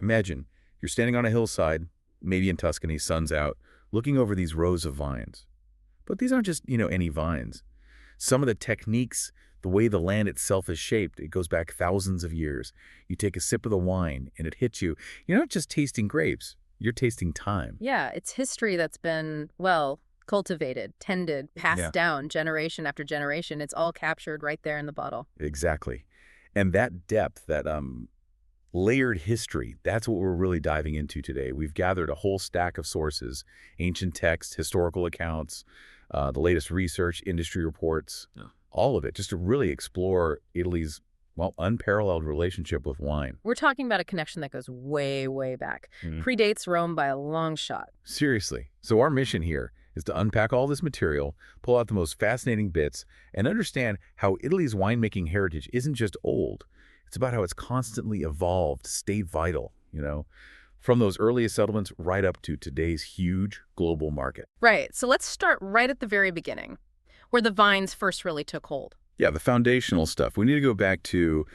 Imagine you're standing on a hillside, maybe in Tuscany, sun's out, looking over these rows of vines. But these aren't just, any vines. Some of the techniques, the way the land itself is shaped, it goes back thousands of years. You take a sip of the wine and it hits you. You're not just tasting grapes, you're tasting time. Yeah, it's history that's been, well, cultivated, tended, passed down generation after generation. It's all captured right there in the bottle. Exactly. And that depth, that layered history, that's what we're really diving into today. We've gathered a whole stack of sources, ancient texts, historical accounts, the latest research, industry reports, all of it, just to really explore Italy's, well, unparalleled relationship with wine. We're talking about a connection that goes way, way back. Predates Rome by a long shot. Seriously. So our mission here is to unpack all this material, pull out the most fascinating bits, and understand how Italy's winemaking heritage isn't just old. It's about how it's constantly evolved, stayed vital, from those earliest settlements right up to today's huge global market. Right. So let's start right at the very beginning, where the vines first really took hold. Yeah, the foundational stuff. We need to go back to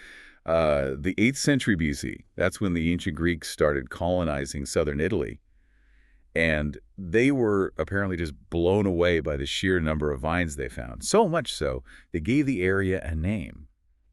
the 8th century BC. That's when the ancient Greeks started colonizing southern Italy. And they were apparently just blown away by the sheer number of vines they found. So much so, they gave the area a name,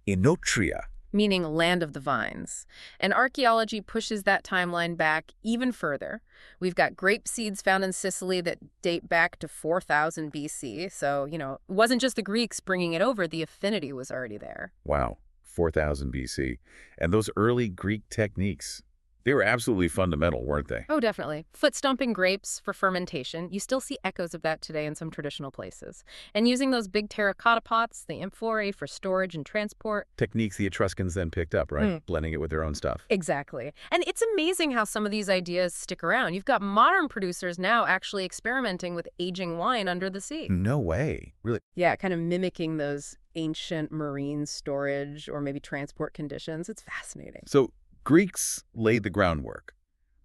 Inotria. Meaning land of the vines. And archaeology pushes that timeline back even further. We've got grape seeds found in Sicily that date back to 4000 BC. So, it wasn't just the Greeks bringing it over. The affinity was already there. Wow, 4000 BC. And those early Greek techniques, they were absolutely fundamental, weren't they? Oh, definitely. Foot-stomping grapes for fermentation. You still see echoes of that today in some traditional places. And using those big terracotta pots, the amphorae for storage and transport. Techniques the Etruscans then picked up, right? Blending it with their own stuff. Exactly. And it's amazing how some of these ideas stick around. You've got modern producers now actually experimenting with aging wine under the sea. No way. Really? Yeah, kind of mimicking those ancient marine storage or maybe transport conditions. It's fascinating. So Greeks laid the groundwork,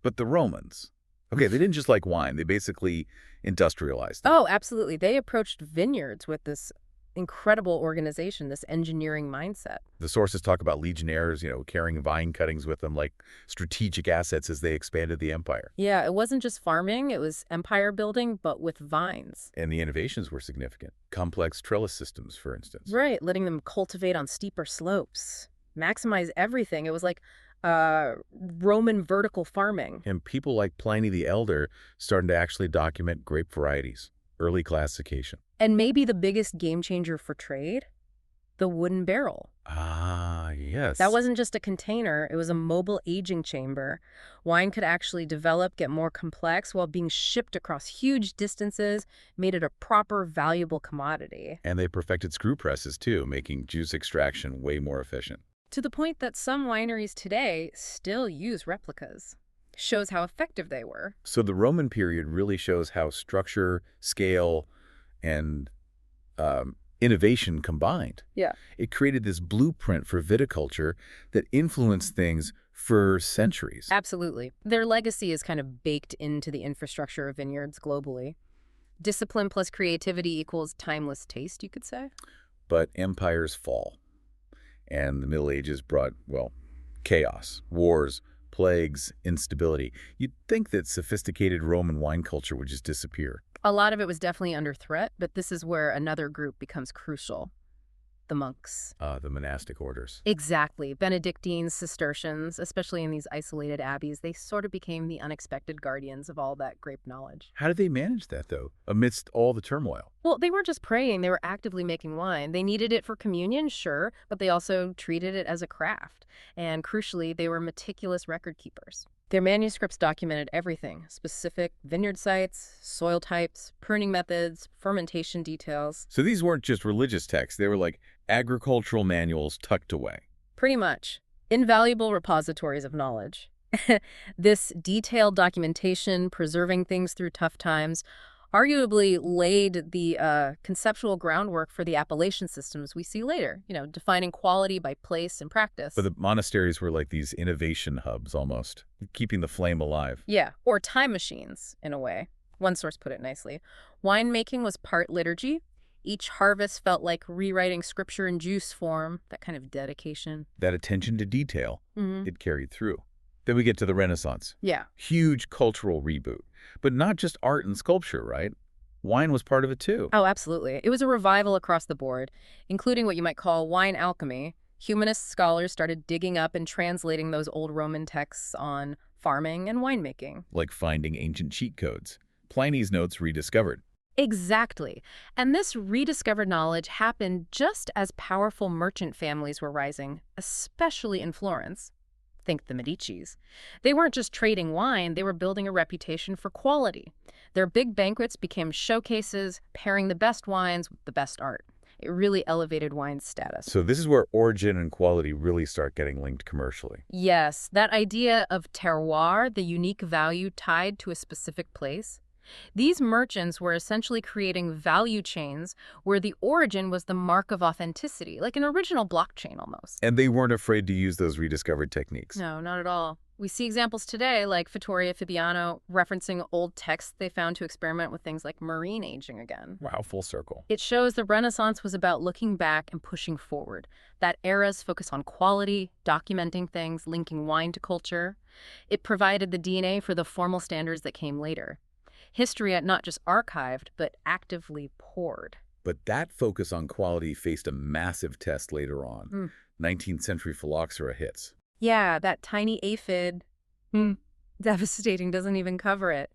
but the Romans, they didn't just like wine. They basically industrialized it. Oh, absolutely. They approached vineyards with this incredible organization, this engineering mindset. The sources talk about legionnaires, carrying vine cuttings with them like strategic assets as they expanded the empire. Yeah, it wasn't just farming, it was empire building, but with vines. And the innovations were significant. Complex trellis systems, for instance. Right, letting them cultivate on steeper slopes, maximize everything. It was like Roman vertical farming. And people like Pliny the Elder starting to actually document grape varieties, early classification. And maybe the biggest game changer for trade, the wooden barrel. Ah, yes. That wasn't just a container, it was a mobile aging chamber. Wine could actually develop, get more complex, while being shipped across huge distances, made it a proper, valuable commodity. And they perfected screw presses, too, making juice extraction way more efficient. To the point that some wineries today still use replicas. Shows how effective they were. So the Roman period really shows how structure, scale, and innovation combined. Yeah. It created this blueprint for viticulture that influenced things for centuries. Absolutely. Their legacy is kind of baked into the infrastructure of vineyards globally. Discipline plus creativity equals timeless taste, you could say. But empires fall. And the Middle Ages brought, chaos, wars, plagues, instability. You'd think that sophisticated Roman wine culture would just disappear. A lot of it was definitely under threat, but this is where another group becomes crucial. The monks. The monastic orders. Exactly. Benedictines, Cistercians, especially in these isolated abbeys, they sort of became the unexpected guardians of all that grape knowledge. How did they manage that, though, amidst all the turmoil? Well, they weren't just praying, they were actively making wine. They needed it for communion, sure, but they also treated it as a craft. And crucially, they were meticulous record keepers. Their manuscripts documented everything: specific vineyard sites, soil types, pruning methods, fermentation details. So these weren't just religious texts. They were like agricultural manuals tucked away. Pretty much. Invaluable repositories of knowledge. This detailed documentation, preserving things through tough times, arguably laid the conceptual groundwork for the appellation systems we see later, defining quality by place and practice. But the monasteries were like these innovation hubs almost, keeping the flame alive. Yeah, or time machines, in a way. One source put it nicely. Winemaking was part liturgy. Each harvest felt like rewriting scripture in juice form, that kind of dedication. That attention to detail, it carried through. Then we get to the Renaissance. Yeah. Huge cultural reboot. But not just art and sculpture, right? Wine was part of it too. Oh, absolutely. It was a revival across the board, including what you might call wine alchemy. Humanist scholars started digging up and translating those old Roman texts on farming and winemaking. Like finding ancient cheat codes. Pliny's notes rediscovered. Exactly. And this rediscovered knowledge happened just as powerful merchant families were rising, especially in Florence. Think the Medicis. They weren't just trading wine, they were building a reputation for quality. Their big banquets became showcases, pairing the best wines with the best art. It really elevated wine's status. So this is where origin and quality really start getting linked commercially. Yes, that idea of terroir, the unique value tied to a specific place. These merchants were essentially creating value chains where the origin was the mark of authenticity, like an original blockchain almost. And they weren't afraid to use those rediscovered techniques. No, not at all. We see examples today like Vittorio Fabiano referencing old texts they found to experiment with things like marine aging again. Wow, full circle. It shows the Renaissance was about looking back and pushing forward. That era's focus on quality, documenting things, linking wine to culture. It provided the DNA for the formal standards that came later. History not just archived, but actively poured. But that focus on quality faced a massive test later on. 19th century phylloxera hits. Yeah, that tiny aphid, devastating, doesn't even cover it.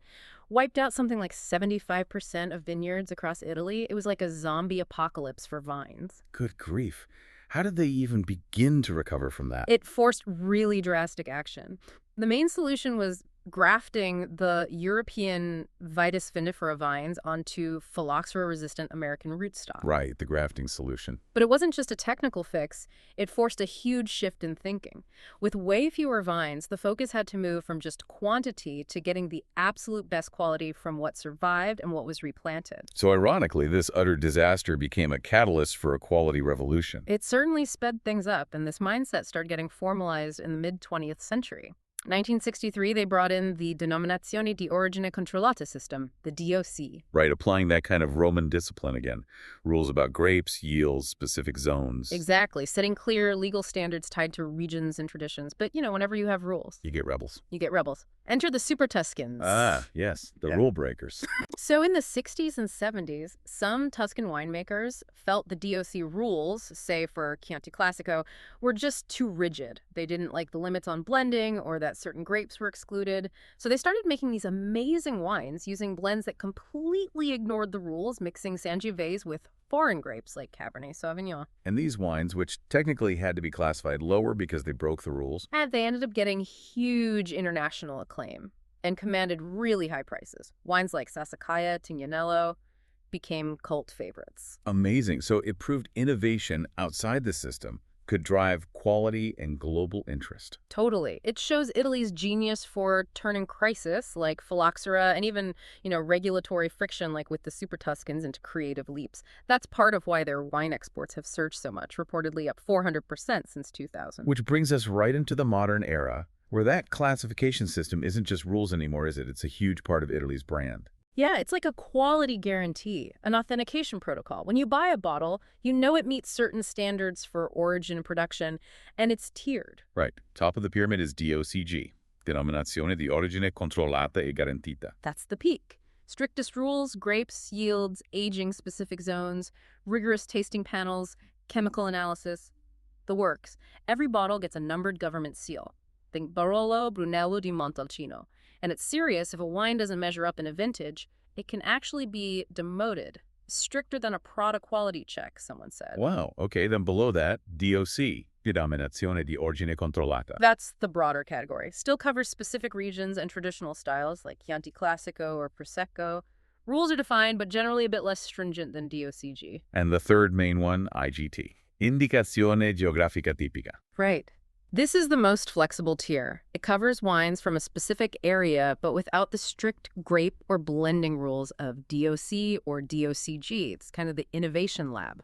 Wiped out something like 75% of vineyards across Italy. It was like a zombie apocalypse for vines. Good grief. How did they even begin to recover from that? It forced really drastic action. The main solution was grafting the European Vitis vinifera vines onto phylloxera-resistant American rootstock. Right, the grafting solution. But it wasn't just a technical fix. It forced a huge shift in thinking. With way fewer vines, the focus had to move from just quantity to getting the absolute best quality from what survived and what was replanted. So ironically, this utter disaster became a catalyst for a quality revolution. It certainly sped things up, and this mindset started getting formalized in the mid-20th century. 1963, they brought in the Denominazione di Origine Controllata system, the DOC. Right, applying that kind of Roman discipline again. Rules about grapes, yields, specific zones. Exactly, setting clear legal standards tied to regions and traditions. But, whenever you have rules, You get rebels. you get rebels. Enter the Super Tuscans. Ah, yes, the rule breakers. So in the 60s and 70s, some Tuscan winemakers felt the DOC rules, say for Chianti Classico, were just too rigid. They didn't like the limits on blending or that certain grapes were excluded. So they started making these amazing wines using blends that completely ignored the rules, mixing Sangiovese with foreign grapes like Cabernet Sauvignon. And these wines, which technically had to be classified lower because they broke the rules. And they ended up getting huge international acclaim and commanded really high prices. Wines like Sassicaia, Tignanello became cult favorites. Amazing. So it proved innovation outside the system could drive quality and global interest. Totally. It shows Italy's genius for turning crisis, like phylloxera, and even, regulatory friction, like with the Super Tuscans, into creative leaps. That's part of why their wine exports have surged so much, reportedly up 400% since 2000. Which brings us right into the modern era, where that classification system isn't just rules anymore, is it? It's a huge part of Italy's brand. Yeah, it's like a quality guarantee, an authentication protocol. When you buy a bottle, you know it meets certain standards for origin and production, and it's tiered. Right. Top of the pyramid is DOCG, Denominazione di Origine Controllata e Garantita. That's the peak. Strictest rules, grapes, yields, aging specific zones, rigorous tasting panels, chemical analysis, the works. Every bottle gets a numbered government seal. Think Barolo, Brunello di Montalcino. And it's serious. If a wine doesn't measure up in a vintage, it can actually be demoted. Stricter than a Prada quality check, someone said. Wow. Okay, then below that, DOC, Denominazione di Origine Controllata. That's the broader category. Still covers specific regions and traditional styles like Chianti Classico or Prosecco. Rules are defined, but generally a bit less stringent than DOCG. And the third main one, IGT, Indicazione Geografica Tipica. Right. This is the most flexible tier. It covers wines from a specific area, but without the strict grape or blending rules of DOC or DOCG. It's kind of the innovation lab.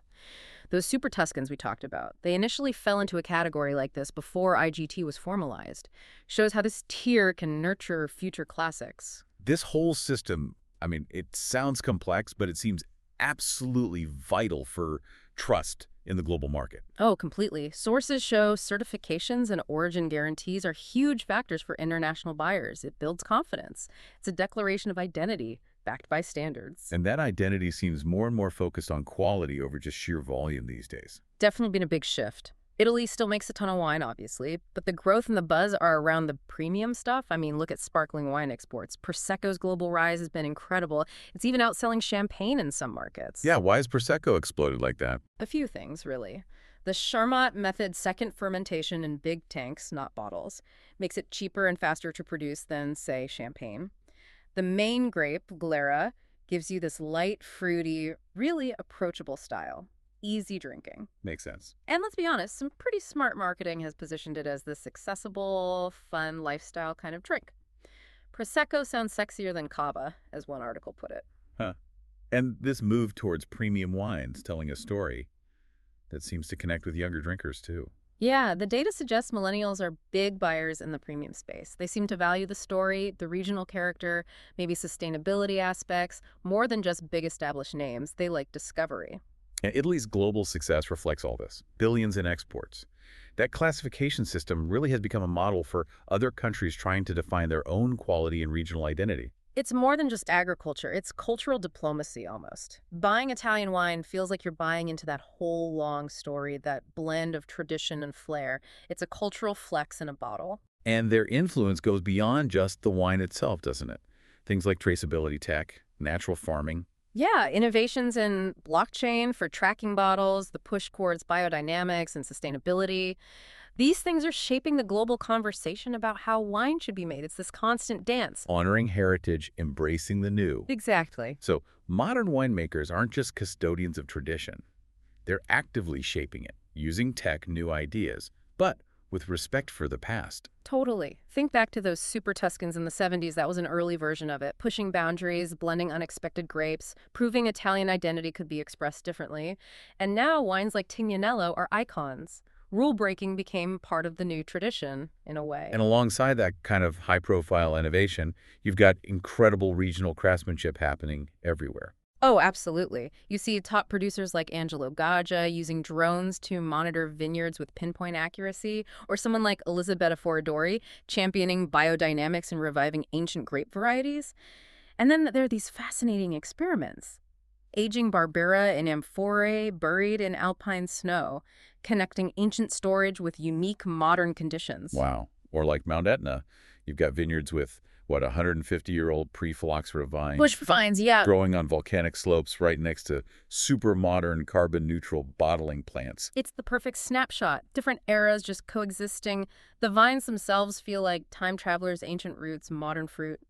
Those Super Tuscans we talked about, they initially fell into a category like this before IGT was formalized. Shows how this tier can nurture future classics. This whole system, it sounds complex, but it seems absolutely vital for trust, in the global market. Oh, completely. Sources show certifications and origin guarantees are huge factors for international buyers. It builds confidence. It's a declaration of identity backed by standards. And that identity seems more and more focused on quality over just sheer volume these days. Definitely been a big shift. Italy still makes a ton of wine, obviously, but the growth and the buzz are around the premium stuff. I mean, look at sparkling wine exports. Prosecco's global rise has been incredible. It's even outselling champagne in some markets. Yeah, why has Prosecco exploded like that? A few things, really. The Charmat method, second fermentation in big tanks, not bottles, makes it cheaper and faster to produce than, say, champagne. The main grape, Glera, gives you this light, fruity, really approachable style. Easy drinking. Makes sense. And let's be honest, some pretty smart marketing has positioned it as this accessible, fun lifestyle kind of drink. Prosecco sounds sexier than cava, as one article put it. Huh. And this move towards premium wines telling a story that seems to connect with younger drinkers too. Yeah, the data suggests millennials are big buyers in the premium space. They seem to value the story, the regional character, maybe sustainability aspects, more than just big established names. They like discovery. And Italy's global success reflects all this. Billions in exports. That classification system really has become a model for other countries trying to define their own quality and regional identity. It's more than just agriculture. It's cultural diplomacy almost. Buying Italian wine feels like you're buying into that whole long story, that blend of tradition and flair. It's a cultural flex in a bottle. And their influence goes beyond just the wine itself, doesn't it? Things like traceability tech, natural farming. Yeah, innovations in blockchain for tracking bottles, the push towards biodynamics and sustainability. These things are shaping the global conversation about how wine should be made. It's this constant dance. Honoring heritage, embracing the new. Exactly. So modern winemakers aren't just custodians of tradition. They're actively shaping it, using tech, new ideas, but with respect for the past. Totally. Think back to those super Tuscans in the 70s. That was an early version of it, pushing boundaries, blending unexpected grapes, proving Italian identity could be expressed differently. And now wines like Tignanello are icons. Rule-breaking became part of the new tradition, in a way. And alongside that kind of high-profile innovation, you've got incredible regional craftsmanship happening everywhere. Oh, absolutely. You see top producers like Angelo Gaggia using drones to monitor vineyards with pinpoint accuracy, or someone like Elisabetta Foradori championing biodynamics and reviving ancient grape varieties. And then there are these fascinating experiments. Aging Barbera in amphorae buried in alpine snow, connecting ancient storage with unique modern conditions. Wow. Or like Mount Etna, you've got vineyards with, what, 150-year-old pre-phylloxera vines. Bush vines, yeah. Growing on volcanic slopes right next to super modern carbon-neutral bottling plants. It's the perfect snapshot. Different eras just coexisting. The vines themselves feel like time travelers' ancient roots, modern fruit.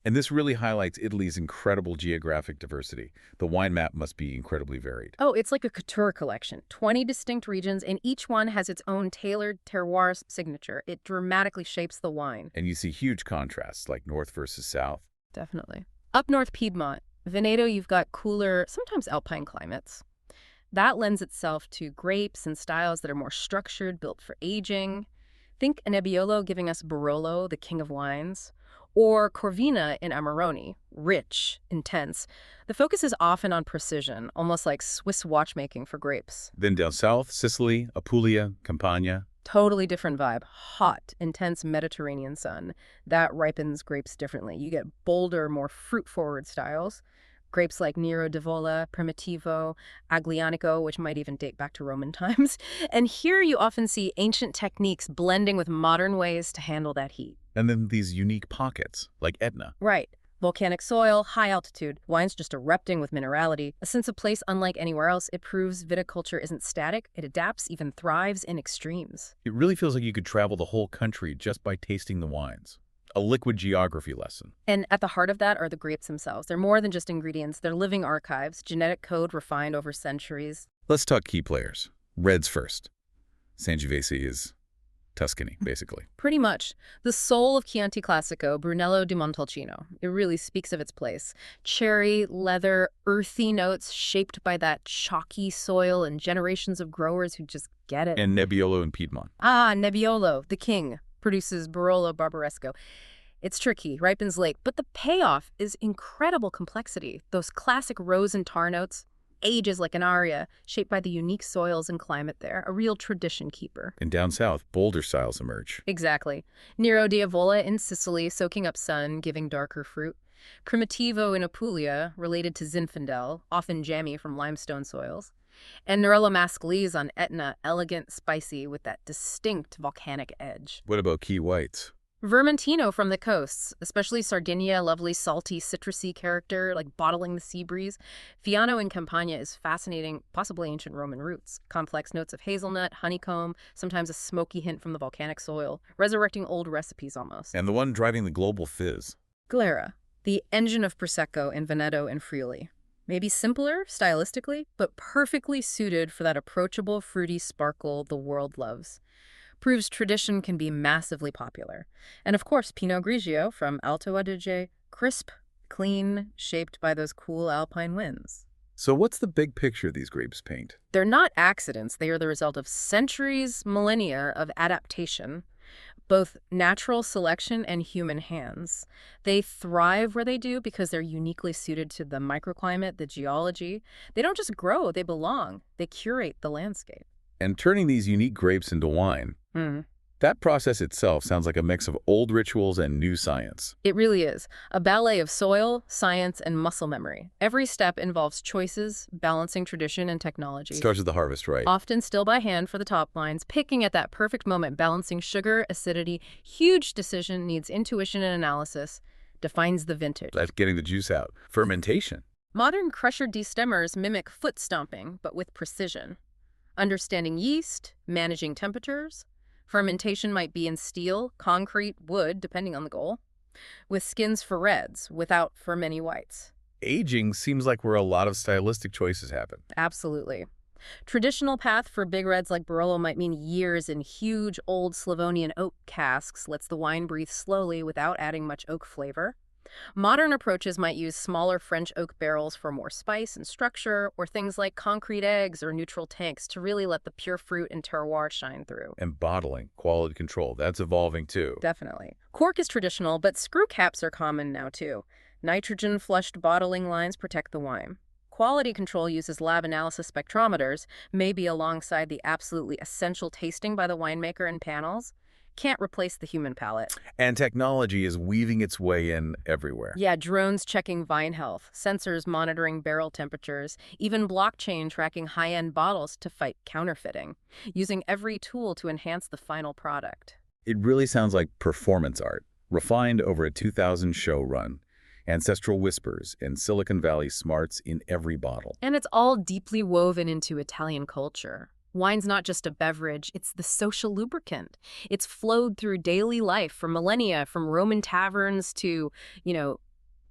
And this really highlights Italy's incredible geographic diversity. The wine map must be incredibly varied. Oh, it's like a couture collection. 20 distinct regions, and each one has its own tailored terroir signature. It dramatically shapes the wine. And you see huge contrasts, like north versus south. Definitely. Up north Piedmont, Veneto, you've got cooler, sometimes alpine climates. That lends itself to grapes and styles that are more structured, built for aging. Think Nebbiolo giving us Barolo, the king of wines. Or Corvina in Amarone, rich, intense. The focus is often on precision, almost like Swiss watchmaking for grapes. Then down south, Sicily, Apulia, Campania. Totally different vibe. Hot, intense Mediterranean sun. That ripens grapes differently. You get bolder, more fruit-forward styles. Grapes like Nero d'Avola, Primitivo, Aglianico, which might even date back to Roman times. And here you often see ancient techniques blending with modern ways to handle that heat. And then these unique pockets, like Etna. Right. Volcanic soil, high altitude, wine's just erupting with minerality. A sense of place unlike anywhere else. It proves viticulture isn't static. It adapts, even thrives in extremes. It really feels like you could travel the whole country just by tasting the wines. A liquid geography lesson. And at the heart of that are the grapes themselves. They're more than just ingredients. They're living archives, genetic code refined over centuries. Let's talk key players. Reds first. Sangiovese is Tuscany, basically. Pretty much. The soul of Chianti Classico, Brunello di Montalcino. It really speaks of its place. Cherry, leather, earthy notes shaped by that chalky soil and generations of growers who just get it. And Nebbiolo in Piedmont. Ah, Nebbiolo, the king, produces Barolo Barbaresco. It's tricky, ripens late, but the payoff is incredible complexity. Those classic rose and tar notes, ages like an aria, shaped by the unique soils and climate there, a real tradition keeper. And down south, bolder styles emerge. Exactly. Nero d'Avola in Sicily, soaking up sun, giving darker fruit. Primitivo in Apulia, related to Zinfandel, often jammy from limestone soils. And Nerella mascalis on Etna, elegant, spicy, with that distinct volcanic edge. What about key whites? Vermentino from the coasts, especially Sardinia, lovely, salty, citrusy character, like bottling the sea breeze. Fiano in Campania is fascinating, possibly ancient Roman roots. Complex notes of hazelnut, honeycomb, sometimes a smoky hint from the volcanic soil, resurrecting old recipes almost. And the one driving the global fizz. Glera, the engine of Prosecco in Veneto and Friuli. Maybe simpler, stylistically, but perfectly suited for that approachable, fruity sparkle the world loves. Proves tradition can be massively popular. And of course, Pinot Grigio from Alto Adige, crisp, clean, shaped by those cool alpine winds. So what's the big picture these grapes paint? They're not accidents. They are the result of centuries, millennia of adaptation, both natural selection and human hands. They thrive where they do because they're uniquely suited to the microclimate, the geology. They don't just grow, they belong. They curate the landscape. And turning these unique grapes into wine, that process itself sounds like a mix of old rituals and new science. It really is. A ballet of soil, science, and muscle memory. Every step involves choices, balancing tradition and technology. Starts with the harvest, right? Often still by hand for the top lines, picking at that perfect moment, balancing sugar, acidity. Huge decision, needs intuition and analysis, defines the vintage. That's getting the juice out. Fermentation. Modern crusher destemmers mimic foot stomping, but with precision. Understanding yeast, managing temperatures. Fermentation might be in steel, concrete, wood, depending on the goal, with skins for reds, without for many whites. Aging seems like where a lot of stylistic choices happen. Absolutely. Traditional path for big reds like Barolo might mean years in huge old Slavonian oak casks, lets the wine breathe slowly without adding much oak flavor. Modern approaches might use smaller French oak barrels for more spice and structure, or things like concrete eggs or neutral tanks to really let the pure fruit and terroir shine through. And bottling, quality control, that's evolving too. Definitely. Cork is traditional, but screw caps are common now too. Nitrogen-flushed bottling lines protect the wine. Quality control uses lab analysis spectrometers, maybe alongside the absolutely essential tasting by the winemaker in panels. Can't replace the human palate. And technology is weaving its way in everywhere. Yeah, drones checking vine health, sensors monitoring barrel temperatures, even blockchain tracking high-end bottles to fight counterfeiting, using every tool to enhance the final product. It really sounds like performance art, refined over a 2,000 show run. Ancestral whispers and Silicon Valley smarts in every bottle. And it's all deeply woven into Italian culture. Wine's not just a beverage, it's the social lubricant. It's flowed through daily life for millennia, from Roman taverns to,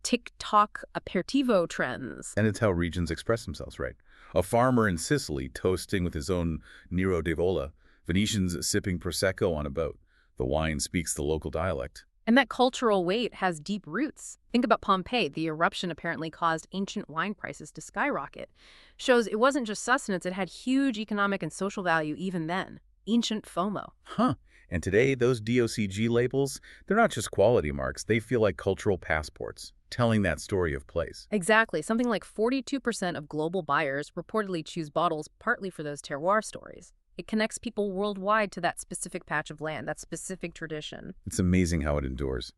TikTok aperitivo trends. And it's how regions express themselves, right? A farmer in Sicily toasting with his own Nero d'Avola, Venetians sipping Prosecco on a boat. The wine speaks the local dialect. And that cultural weight has deep roots. Think about Pompeii. The eruption apparently caused ancient wine prices to skyrocket. Shows it wasn't just sustenance, it had huge economic and social value even then. Ancient FOMO. Huh. And today, those DOCG labels, they're not just quality marks. They feel like cultural passports, telling that story of place. Exactly. Something like 42% of global buyers reportedly choose bottles partly for those terroir stories. It connects people worldwide to that specific patch of land, that specific tradition. It's amazing how it endures.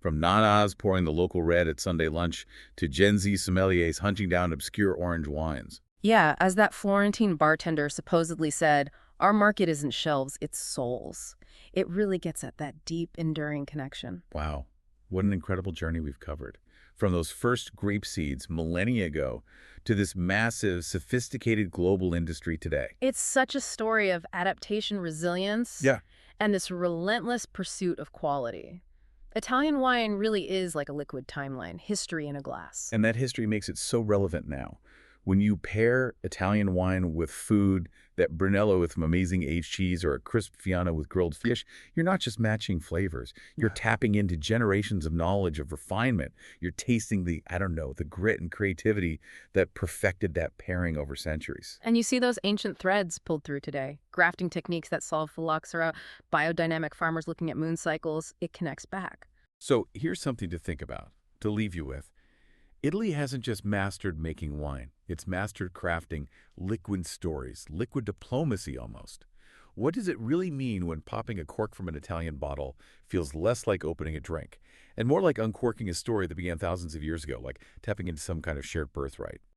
From nanas pouring the local red at Sunday lunch to Gen Z sommeliers hunting down obscure orange wines. Yeah, as that Florentine bartender supposedly said, our market isn't shelves, it's souls. It really gets at that deep, enduring connection. Wow, what an incredible journey we've covered. From those first grape seeds millennia ago to this massive, sophisticated global industry today. It's such a story of adaptation, resilience, and this relentless pursuit of quality. Italian wine really is like a liquid timeline, history in a glass. And that history makes it so relevant now. When you pair Italian wine with food, that Brunello with some amazing aged cheese or a crisp Fiano with grilled fish, you're not just matching flavors. You're tapping into generations of knowledge, of refinement. You're tasting the grit and creativity that perfected that pairing over centuries. And you see those ancient threads pulled through today. Grafting techniques that solve phylloxera, biodynamic farmers looking at moon cycles, it connects back. So here's something to think about, to leave you with. Italy hasn't just mastered making wine. It's mastered crafting liquid stories, liquid diplomacy almost. What does it really mean when popping a cork from an Italian bottle feels less like opening a drink and more like uncorking a story that began thousands of years ago, like tapping into some kind of shared birthright?